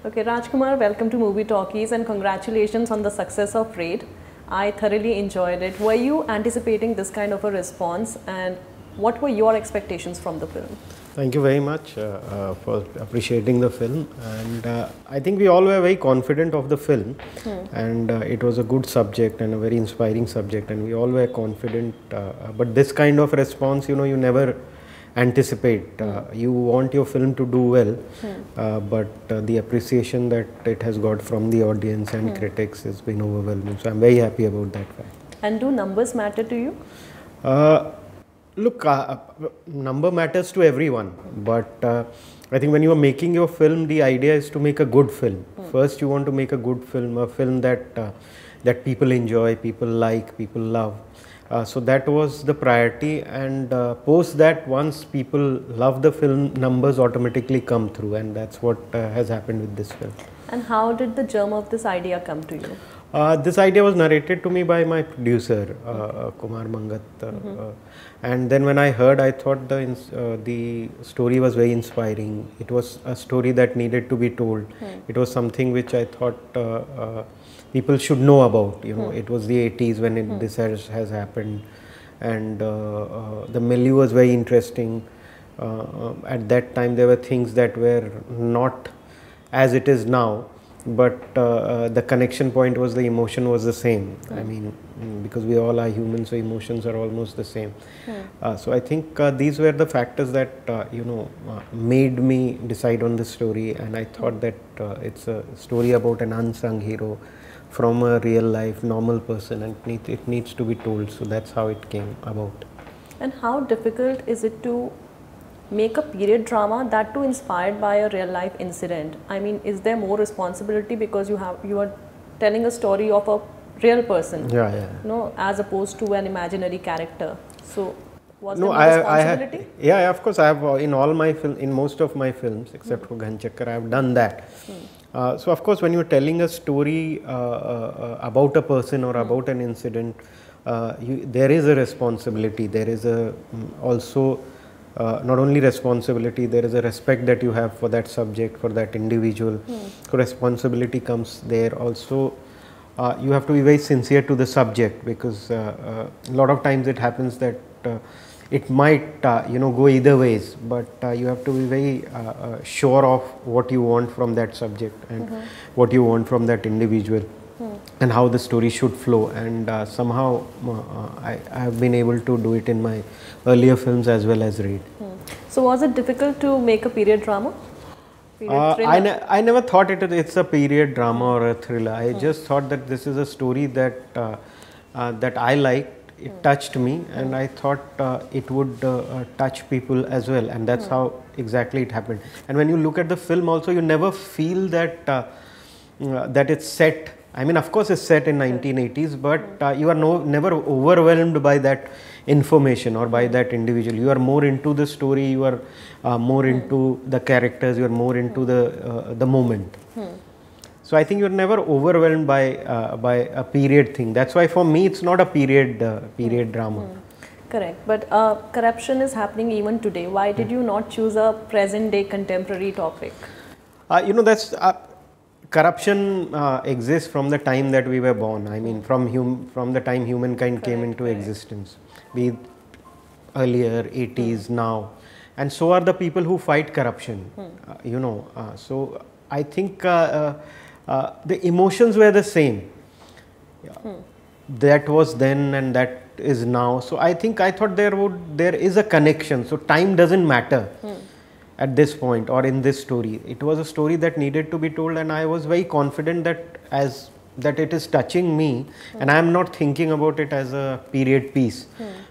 Okay, Rajkumar, welcome to Movie Talkies and congratulations on the success of Raid. I thoroughly enjoyed it. Were you anticipating this kind of a response and what were your expectations from the film? Thank you very much for appreciating the film, and I think we all were very confident of the film, and it was a good subject and a very inspiring subject, and we all were confident. But this kind of response, you never anticipate. You want your film to do well, but the appreciation that it has got from the audience and critics has been overwhelming. So I'm very happy about that fact. And do numbers matter to you? Look, number matters to everyone, but I think when you are making your film, the idea is to make a good film. First, you want to make a good film, a film that people enjoy, people like, people love. So that was the priority, and post that, once people love the film, numbers automatically come through, and that's what has happened with this film. And how did the germ of this idea come to you? This idea was narrated to me by my producer, Kumar Mangat. And then when I heard, I thought the story was very inspiring. It was a story that needed to be told. It was something which I thought people should know about. It was the 80s when this has happened. And the milieu was very interesting. At that time, there were things that were not as it is now. But the connection point was the emotion was the same. I mean, because we all are humans, so emotions are almost the same. So I think these were the factors that made me decide on the story, and I thought that it's a story about an unsung hero from a real life normal person, and it needs to be told. So that's how it came about. And how difficult is it to make a period drama, that too inspired by a real life incident? I mean, is there more responsibility because you are telling a story of a real person, as opposed to an imaginary character? So was there more responsibility? Of course, I have in most of my films except for Ghanchakkar, I have done that. So of course, when you're telling a story about a person or about an incident, there is a responsibility. There is also not only responsibility, there is a respect that you have for that subject, for that individual. So responsibility comes there. Also, you have to be very sincere to the subject, because a lot of times it happens that it might go either ways, but you have to be very sure of what you want from that subject and what you want from that individual. And how the story should flow, and somehow I have been able to do it in my earlier films as well as Raid. So was it difficult to make a period drama? I never thought it's a period drama or a thriller. I just thought that this is a story that that I liked. It touched me, and I thought it would touch people as well, and that's how exactly it happened. And when you look at the film also, you never feel that that it's set. I mean, of course, it's set in 1980s, but you are never overwhelmed by that information or by that individual. You are more into the story. You are more into the characters. You are more into the moment. So I think you are never overwhelmed by a period thing. That's why for me, it's not a period drama. Correct, but corruption is happening even today. Why did you not choose a present-day contemporary topic? That's. Corruption exists from the time that we were born. I mean, from the time humankind came into existence, be it earlier, 80s, now, and so are the people who fight corruption. So I think the emotions were the same. That was then, and that is now. So I thought there is a connection. So time doesn't matter. At this point or in this story, it was a story that needed to be told, and I was very confident that it is touching me, and I am not thinking about it as a period piece.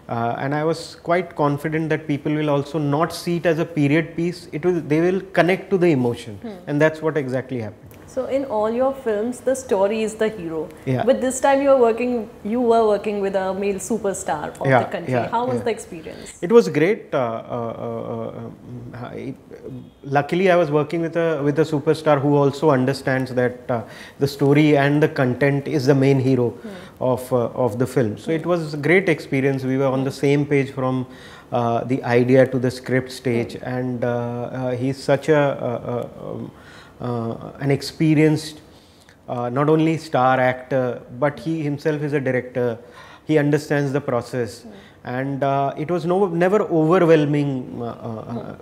And I was quite confident that people will also not see it as a period piece. They will connect to the emotion, and that's what exactly happened. So in all your films, the story is the hero. But this time you were working with a male superstar of the country. How was the experience? It was great. Luckily, I was working with a superstar who also understands that the story and the content is the main hero of the film. So it was a great experience. We were on the same page from the idea to the script stage, and he's such a an experienced, not only star actor, but he himself is a director. He understands the process, and it was never overwhelming.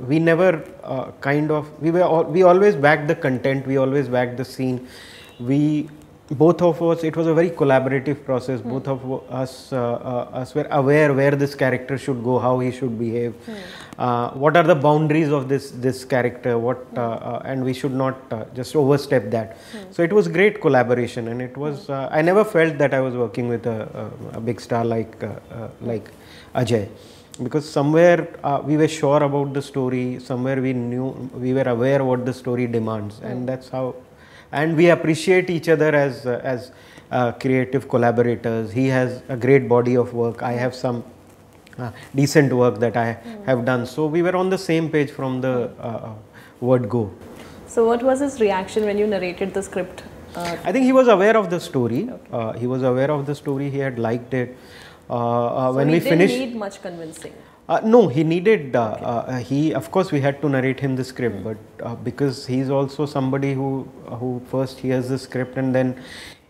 We never we always backed the content. We always backed the scene. Both of us, it was a very collaborative process. Both of us were aware where this character should go, how he should behave, what are the boundaries of this character, and we should not just overstep that. So it was great collaboration, and it was I never felt that I was working with a big star like Ajay, because somewhere we were sure about the story, somewhere we were aware what the story demands, and that's how. And we appreciate each other as creative collaborators. He has a great body of work. I have some decent work that I have done. So we were on the same page from the word go. So what was his reaction when you narrated the script? I think he was aware of the story. Okay. He was aware of the story. He had liked it. So when we finished, didn't need much convincing. No, he needed, of course we had to narrate him the script, but because he's also somebody who first hears the script, and then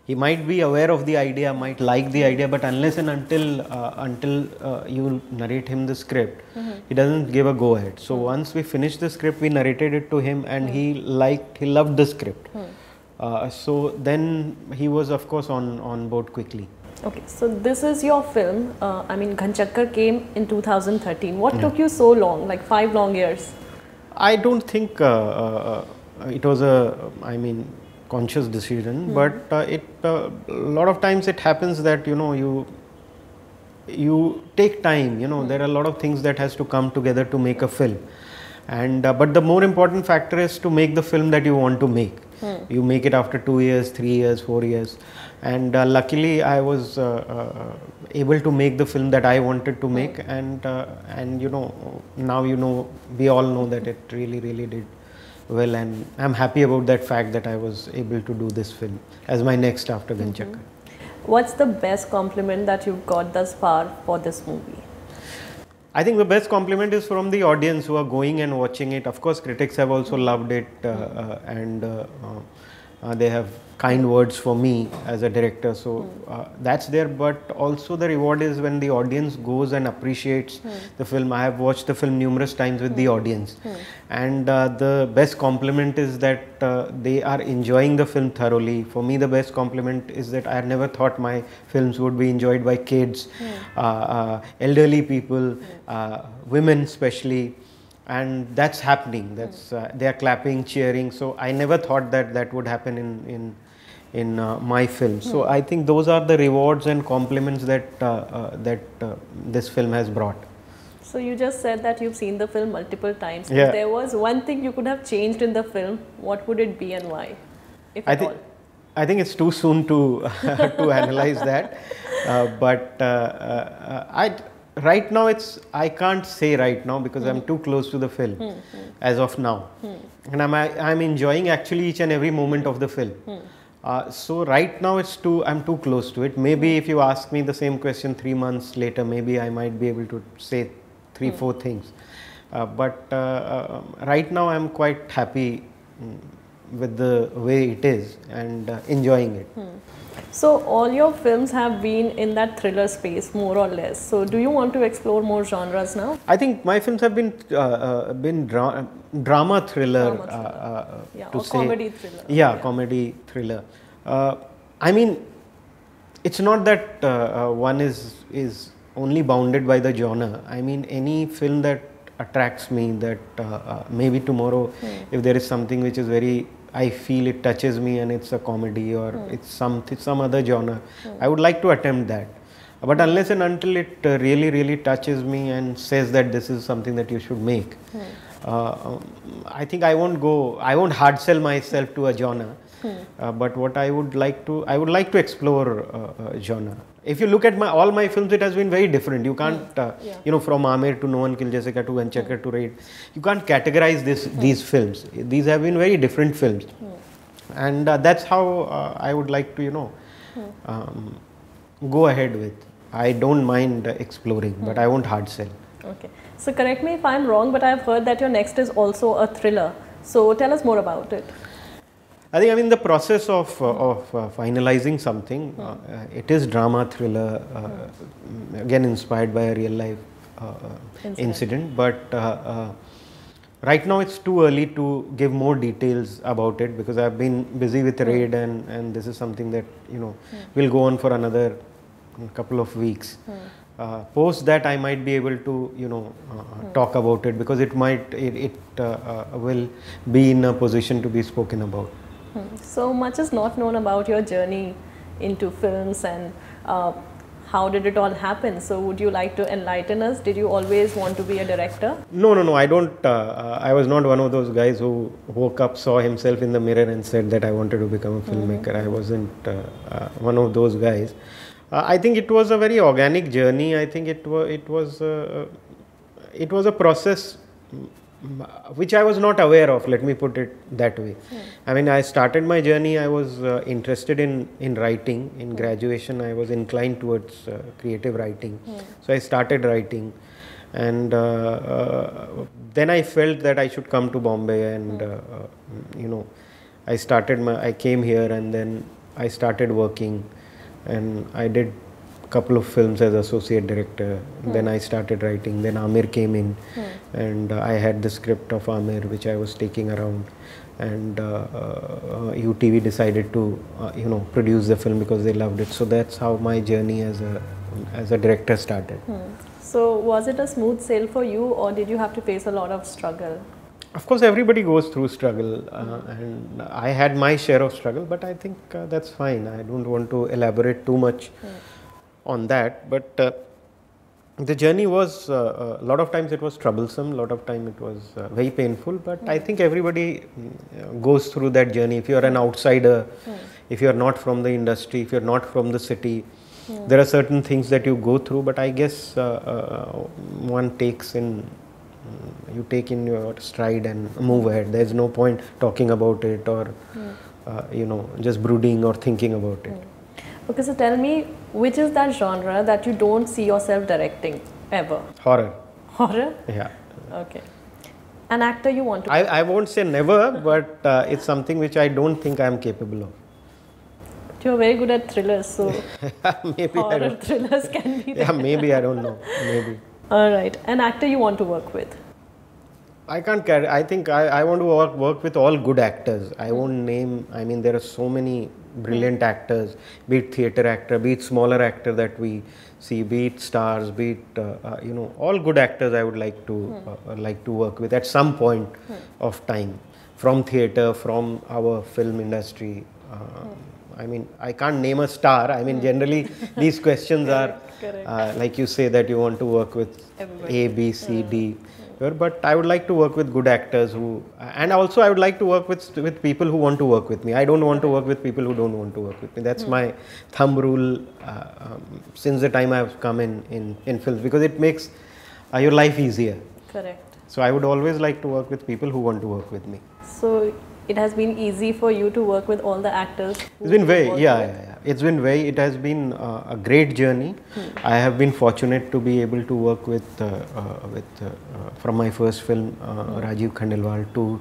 he might be aware of the idea, might like the idea, but unless and until you narrate him the script, he doesn't give a go ahead. So once we finished the script, we narrated it to him, and he loved the script. So then he was of course on board quickly. Okay, so this is your film. I mean, Ghanchakkar came in 2013. What took you so long, like 5 long years? I don't think it was conscious decision, but a lot of times it happens that you take time. There are a lot of things that has to come together to make a film, and but the more important factor is to make the film that you want to make. You make it after 2 years, 3 years, 4 years. And luckily I was able to make the film that I wanted to make, and now we all know that it really did well, and I'm happy about that fact that I was able to do this film as my next after Ghanchakkar. What's the best compliment that you've got thus far for this movie? I think the best compliment is from the audience who are going and watching it. Of course, critics have also loved it, and they have kind words for me as a director. So that's there. But also the reward is when the audience goes and appreciates the film. I have watched the film numerous times with the audience, and the best compliment is that they are enjoying the film thoroughly. For me, the best compliment is that I never thought my films would be enjoyed by kids, elderly people, women especially. And that's happening. That's they are clapping, cheering. So I never thought that would happen in my film. So I think those are the rewards and compliments that this film has brought. So you just said that you've seen the film multiple times. Yeah. If there was one thing you could have changed in the film, what would it be and why, if at all? I think it's too soon to to analyze that. Right now, I can't say right now because I'm too close to the film as of now, and I'm enjoying actually each and every moment of the film. So right now I'm too close to it. Maybe if you ask me the same question 3 months later, maybe I might be able to say 3-4 things. But right now I'm quite happy with the way it is and enjoying it. So all your films have been in that thriller space, more or less. So do you want to explore more genres now? I think my films have been drama thriller, or comedy thriller. Yeah, comedy thriller. I mean, it's not that one is only bounded by the genre. I mean, any film that attracts me, that maybe tomorrow, if there is something which is very, I feel it touches me and it's a comedy or it's some other genre, I would like to attempt that. But unless and until it really touches me and says that this is something that you should make, I think I won't hard sell myself to a genre. But what I would like to explore genre. If you look at all my films, it has been very different. You can't, from Amir to No One Killed Jessica to Ghanchakkar to Raid, you can't categorize these films. These have been very different films, and that's how I would like to, go ahead with. I don't mind exploring, but I won't hard sell. Okay. So correct me if I'm wrong, but I've heard that your next is also a thriller. So tell us more about it. I think I'm in the process of finalizing something. It is drama thriller, again inspired by a real life incident. But right now it's too early to give more details about it because I've been busy with raid and this is something that will go on for another couple of weeks. Post that I might be able to talk about it because it will be in a position to be spoken about. So much is not known about your journey into films and how did it all happen? So would you like to enlighten us? Did you always want to be a director? No. I don't. I was not one of those guys who woke up, saw himself in the mirror and said that I wanted to become a filmmaker. I wasn't one of those guys. I think it was a very organic journey. I think it was a process which I was not aware of, let me put it that way. I mean, I started my journey, I was interested in writing. In graduation, I was inclined towards creative writing. So I started writing and then I felt that I should come to Bombay and, I came here and then I started working and I did couple of films as associate director. Then I started writing. Then Amir came in and I had the script of Amir which I was taking around and UTV decided to produce the film because they loved it. So that's how my journey as a director started. So was it a smooth sail for you or did you have to face a lot of struggle? Of course, everybody goes through struggle and I had my share of struggle, but I think that's fine. I don't want to elaborate too much on that, but the journey was a lot of times it was troublesome, a lot of time it was very painful, but I think everybody goes through that journey. If you are an outsider, if you are not from the industry, if you are not from the city, there are certain things that you go through, but I guess one you take in your stride and move ahead. There is no point talking about it or just brooding or thinking about it. Okay, so tell me, which is that genre that you don't see yourself directing ever? Horror. Horror? Yeah. Okay. An actor you want to? I won't say never, but it's something which I don't think I am capable of. You're very good at thrillers, so maybe horror thrillers can be there. Yeah, maybe, I don't know. Maybe. All right. An actor you want to work with? I can't carry. I think I want to work with all good actors. I won't name. I mean, there are so many brilliant actors, be it theatre actor, be it smaller actor that we see, be it stars, be it all good actors. I would like to work with at some point of time, from theatre, from our film industry. I mean, I can't name a star. I mean, generally these questions are like you say that you want to work with everybody. A, B, C, D. But I would like to work with good actors and also I would like to work with people who want to work with me. I don't want to work with people who don't want to work with me. That's my thumb rule since the time I've come in films, because it makes your life easier. Correct. So I would always like to work with people who want to work with me. So it has been easy for you to work with all the actors? It's been it has been a great journey. I have been fortunate to be able to work with from my first film Rajiv Khandelwal to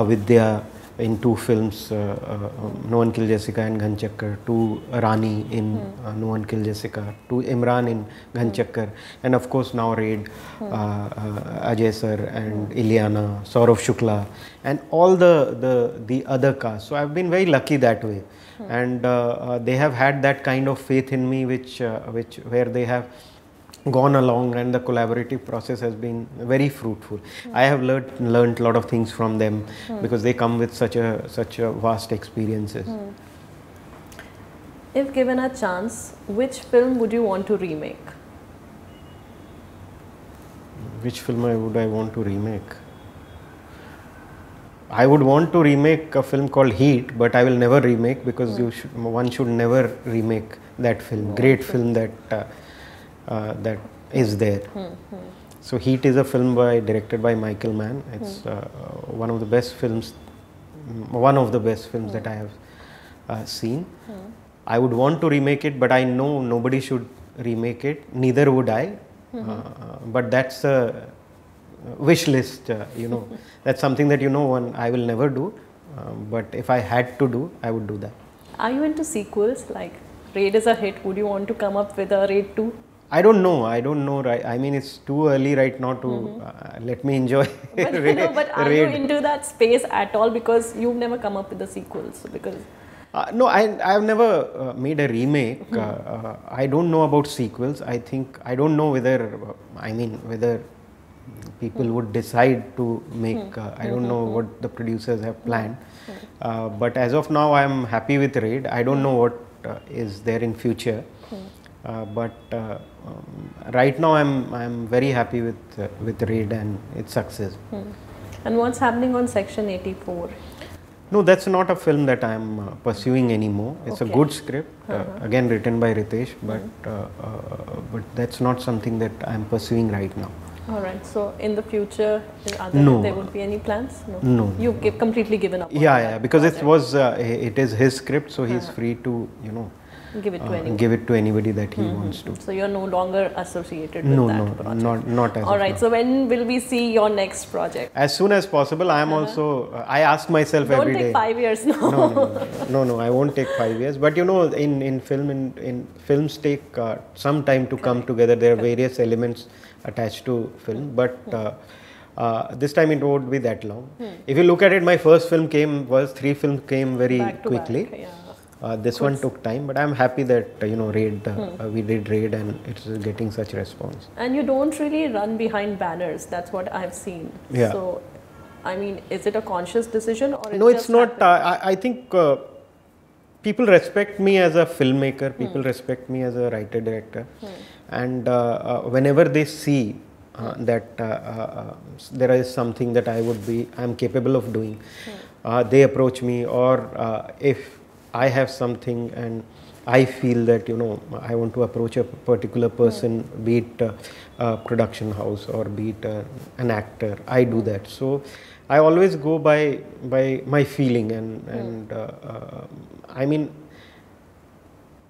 Vidya in 2 films, No One Killed Jessica and Ghan Chakkar, to Rani in No One Killed Jessica, to Imran in Ghan Chakkar, and of course now Raid, Ajay sir and Ileana, Saurabh, Shukla, and all the other cast. So I've been very lucky that way, and they have had that kind of faith in me, where they have gone along, and the collaborative process has been very fruitful. I have learned a lot of things from them because they come with such a vast experiences. If given a chance, which film would you want to remake? Which film would I want to remake? I would want to remake a film called Heat, but I will never remake because one should never remake that film. Great film that is there. So Heat is a film directed by Michael Mann. It's one of the best films that I have seen. I would want to remake it, but I know nobody should remake it. Neither would I. But that's a wish list. That's something that I will never do. but if I had to do, I would do that. Are you into sequels? Like Raid is a hit. Would you want to come up with a Raid 2? I don't know. Right. I mean, it's too early right now to let me enjoy. But, no, but are you into that space at all? Because you've never come up with the sequels. Because no, I've never made a remake. I don't know about sequels. I don't know whether whether people would decide to make. I don't know what the producers have planned. But as of now, I'm happy with Raid. I don't know what is there in future. But right now I'm very happy with Raid and its success. And what's happening on Section 84? No, that's not a film that I'm pursuing anymore. It's a good script, again written by Ritesh, but that's not something that I'm pursuing right now. All right. So in the future, there would be any plans? No. You've completely given up. Yeah, because it is his script, so he's free to give it to anybody that he wants to. So you're no longer associated with that project? Not as All right. now. So when will we see your next project? As soon as possible. I am also. I ask myself every day. Don't take 5 years now. No. I won't take 5 years. But in films take some time to come together. There are various elements attached to film, but this time it won't be that long. If you look at it, my first film three films came very quickly. Back, yeah. This one took time, but I'm happy that Raid, we did Raid, and it's getting such response. And you don't really run behind banners. That's what I've seen. Yeah. So, I mean, is it a conscious decision or? No, it's not. I think people respect me as a filmmaker. People respect me as a writer director, and whenever they see that there is something that I'm capable of doing, they approach me, or if I have something and I feel that I want to approach a particular person, be it a production house or be it an actor, I do that. So I always go by my feeling, and I mean,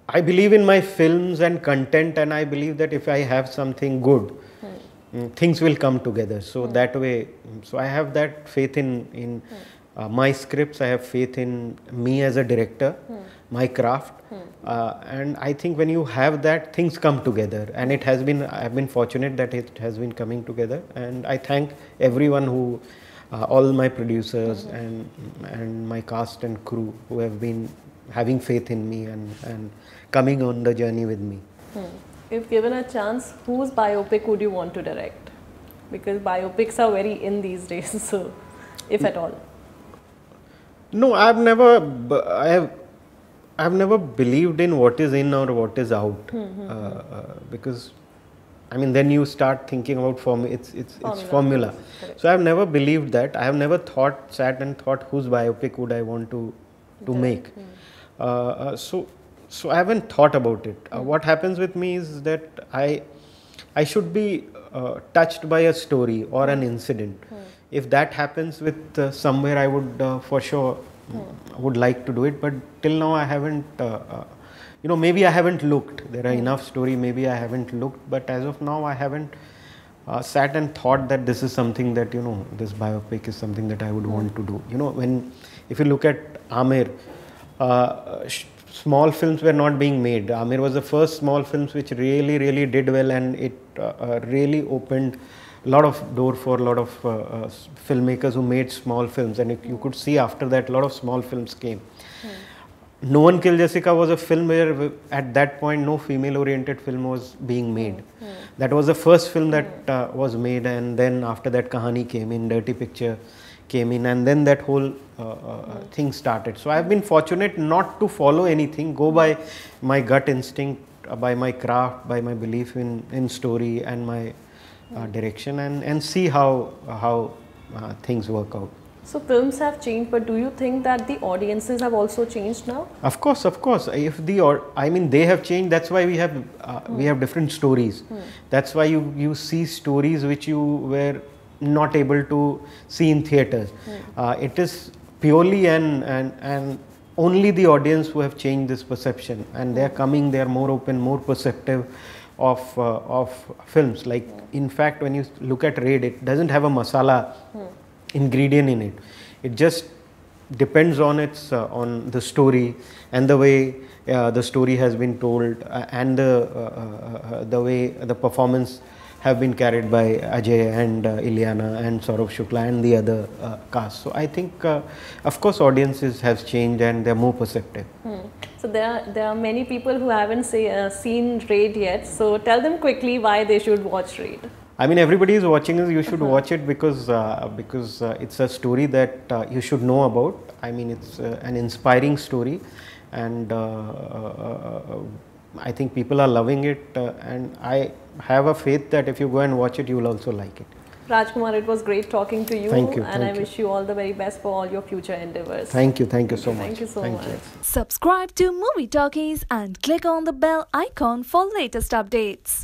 I believe in my films and content, and I believe that if I have something good, things will come together. So that way, so I have that faith in my scripts. I have faith in me as a director, my craft, and I think when you have that, things come together. And I've been fortunate that it has been coming together. And I thank everyone all my producers and my cast and crew who have been having faith in me and coming on the journey with me. If given a chance, whose biopic would you want to direct? Because biopics are very in these days, so if at all. No, I've never believed in what is in or what is out, because I mean, then you start thinking about it's formula. So I've never believed that. I have never sat and thought whose biopic would I want to make. So I haven't thought about it. What happens with me is that I should be touched by a story or an incident. If that happens with somewhere, I would for sure would like to do it. But till now, I haven't. Maybe I haven't looked. There are enough story. Maybe I haven't looked. But as of now, I haven't sat and thought that this is something that this biopic is something that I would want to do. If you look at Amir, small films were not being made. Amir was the first small films which really did well, and it really opened a lot of door for a lot of filmmakers who made small films. And you could see after that a lot of small films came. No One Killed Jessica was a film where at that point no female oriented film was being made. That was the first film that was made, and then after that Kahani came in, Dirty Picture came in, and then that whole thing started. So I've been fortunate not to follow anything, go by my gut instinct, by my craft, by my belief in story and my direction, and see how things work out. So films have changed, but do you think that the audiences have also changed now? Of course. If they have changed. That's why we have different stories. That's why you see stories which you were not able to see in theaters. It is purely and only the audience who have changed this perception, and they are coming. They are more open, more perceptive of films. Like, in fact, when you look at Raid, it doesn't have a masala ingredient in it. It just depends on its on the story and the way the story has been told, and the way the performance have been carried by Ajay and Ileana and Saurabh Shukla and the other cast. So I think, of course, audiences has changed and they're more perceptive. So there are many people who haven't seen Raid yet. So tell them quickly why they should watch Raid. I mean, everybody is watching this. You should watch it because it's a story that you should know about. I mean, it's an inspiring story, and I think people are loving it. And I have a faith that if you go and watch it, you will also like it. Raj Kumar, it was great talking to you. Thank you. And I wish you all the very best for all your future endeavors. Thank you so much. Thank you so much. Subscribe to Movie Talkies and click on the bell icon for latest updates.